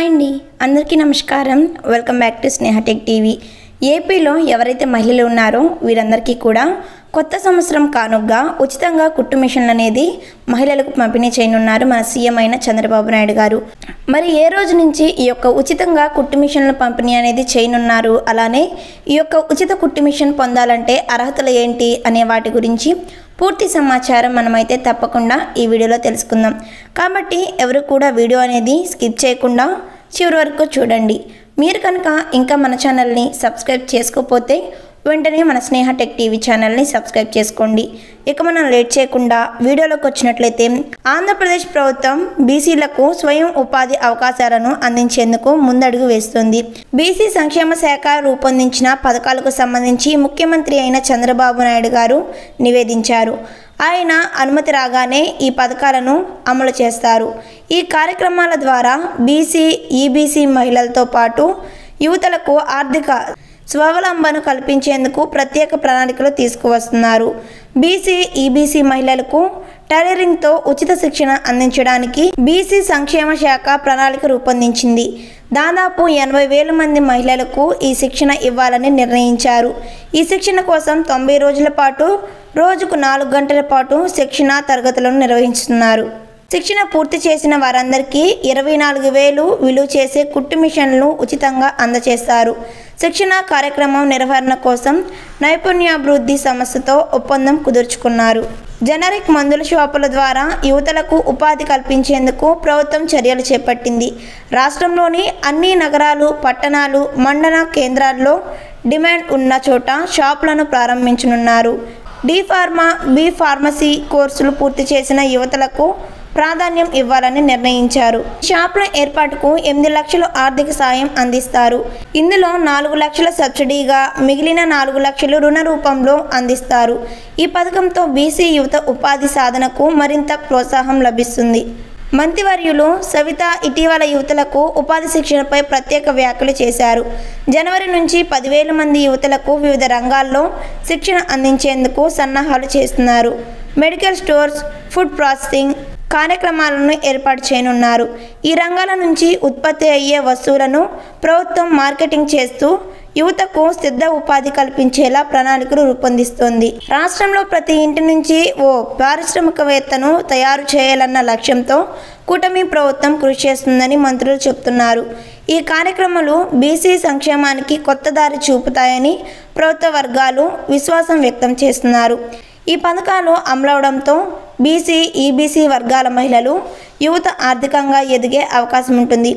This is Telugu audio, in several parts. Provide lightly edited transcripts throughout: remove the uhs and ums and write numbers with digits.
హాయ్ అండి, అందరికీ నమస్కారం. Welcome back to Sneha tech TV. ఏపీలో ఎవరైతే మహిళలు ఉన్నారో వీరందరికీ కూడా కొత్త సంవత్సరం కానుగ్గా ఉచితంగా కుట్టు మిషన్లు అనేది మహిళలకు పంపిణీ చేయనున్నారు మన సీఎం అయిన చంద్రబాబు నాయుడు గారు. మరి ఏ రోజు నుంచి ఈ యొక్క ఉచితంగా కుట్టు మిషన్ల పంపిణీ అనేది చేయనున్నారు, అలానే ఈ యొక్క ఉచిత కుట్టు మిషన్ పొందాలంటే అర్హతలు ఏంటి అనే వాటి గురించి పూర్తి సమాచారం మనమైతే తప్పకుండా ఈ వీడియోలో తెలుసుకుందాం. కాబట్టి ఎవరు కూడా వీడియో అనేది స్కిప్ చేయకుండా చివరి వరకు చూడండి. మీరు కనుక ఇంకా మన ఛానల్ని సబ్స్క్రైబ్ చేసుకోకపోతే వెంటనే మన స్నేహ టెక్ టీవీ ఛానల్ని సబ్స్క్రైబ్ చేసుకోండి. ఇక మనం లేట్ చేయకుండా వీడియోలోకి వచ్చినట్లయితే, ఆంధ్రప్రదేశ్ ప్రభుత్వం బీసీలకు స్వయం ఉపాధి అవకాశాలను అందించేందుకు ముందడుగు వేస్తుంది. బీసీ సంక్షేమ శాఖ రూపొందించిన పథకాలకు సంబంధించి ముఖ్యమంత్రి అయిన చంద్రబాబు నాయుడు గారు నివేదించారు. ఆయన అనుమతి రాగానే ఈ పథకాలను అమలు చేస్తారు. ఈ కార్యక్రమాల ద్వారా బీసీ, ఈబీసీ మహిళలతో పాటు యువతలకు ఆర్థిక స్వావలంబన కల్పించేందుకు ప్రత్యేక ప్రణాళికలు తీసుకువస్తున్నారు. బీసీ, ఈబీసీ మహిళలకు టైలరింగ్తో ఉచిత శిక్షణ అందించడానికి బీసీ సంక్షేమ శాఖ ప్రణాళిక రూపొందించింది. దాదాపు 80,000 మంది మహిళలకు ఈ శిక్షణ ఇవ్వాలని నిర్ణయించారు. ఈ శిక్షణ కోసం 90 రోజుల పాటు రోజుకు 4 గంటల పాటు శిక్షణ తరగతులను నిర్వహిస్తున్నారు. శిక్షణ పూర్తి చేసిన వారందరికీ 24,000 విలువ చేసే కుట్టు మిషన్లను ఉచితంగా అందజేస్తారు. శిక్షణ కార్యక్రమం నిర్వహణ కోసం నైపుణ్యాభివృద్ధి సంస్థతో ఒప్పందం కుదుర్చుకున్నారు. జనరిక్ మందుల షాపుల ద్వారా యువతలకు ఉపాధి కల్పించేందుకు ప్రభుత్వం చర్యలు చేపట్టింది. రాష్ట్రంలోని అన్ని నగరాలు, పట్టణాలు, మండల కేంద్రాల్లో డిమాండ్ ఉన్న చోట షాపులను ప్రారంభించనున్నారు. డి ఫార్మా, బి ఫార్మసీ కోర్సులు పూర్తి చేసిన యువతలకు ప్రాధాన్యం ఇవ్వాలని నిర్ణయించారు. షాపుల ఏర్పాటుకు 8 లక్షలు ఆర్థిక సాయం అందిస్తారు. ఇందులో 4 లక్షల సబ్సిడీగా, మిగిలిన 4 లక్షలు రుణ రూపంలో అందిస్తారు. ఈ పథకంతో బీసీ యువత ఉపాధి సాధనకు మరింత ప్రోత్సాహం లభిస్తుంది. మంత్రివర్యులు సవిత ఇటీవల యువతలకు ఉపాధి శిక్షణపై ప్రత్యేక వ్యాఖ్యలు చేశారు. జనవరి నుంచి 10,000 మంది యువతలకు వివిధ రంగాల్లో శిక్షణ అందించేందుకు సన్నాహాలు చేస్తున్నారు. మెడికల్ స్టోర్స్, ఫుడ్ ప్రాసెసింగ్ కార్యక్రమాలను ఏర్పాటు చేయనున్నారు. ఈ రంగాల నుంచి ఉత్పత్తి అయ్యే వస్తువులను ప్రభుత్వం మార్కెటింగ్ చేస్తూ యువతకు సిద్ధ ఉపాధి కల్పించేలా ప్రణాళికలు రూపొందిస్తోంది. రాష్ట్రంలో ప్రతి ఇంటి నుంచి ఓ పారిశ్రామికవేత్తను తయారు చేయాలన్న లక్ష్యంతో కూటమి ప్రభుత్వం కృషి చేస్తుందని మంత్రులు చెబుతున్నారు. ఈ కార్యక్రమాలు బీసీ సంక్షేమానికి కొత్త దారి చూపుతాయని ప్రభుత్వ వర్గాలు విశ్వాసం వ్యక్తం చేస్తున్నారు. ఈ పథకాలు అమలవడంతో బీసీ, ఈబీసీ వర్గాల మహిళలు, యువత ఆర్థికంగా ఎదిగే అవకాశం ఉంటుంది.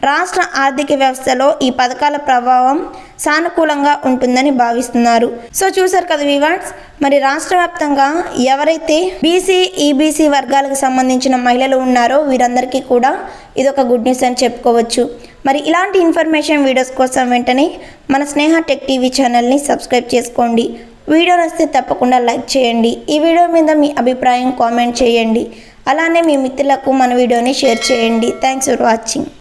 రాష్ట్ర ఆర్థిక వ్యవస్థలో ఈ పథకాల ప్రభావం సానుకూలంగా ఉంటుందని భావిస్తున్నారు. సో చూసారు కదా వ్యూవర్స్, మరి రాష్ట్ర వ్యాప్తంగా ఎవరైతే బీసీ, ఈబీసీ వర్గాలకు సంబంధించిన మహిళలు ఉన్నారో వీరందరికీ కూడా ఇదొక గుడ్ న్యూస్ అని చెప్పుకోవచ్చు. మరి ఇలాంటి ఇన్ఫర్మేషన్ వీడియోస్ కోసం వెంటనే మన స్నేహ టెక్ టీవీ ఛానల్ని సబ్స్క్రైబ్ చేసుకోండి. వీడియో నచ్చితే తప్పకుండా లైక్ చేయండి. ఈ వీడియో మీద మీ అభిప్రాయం కామెంట్ చేయండి. అలానే మీ మిత్రులకు మన వీడియోని షేర్ చేయండి. Thanks for watching.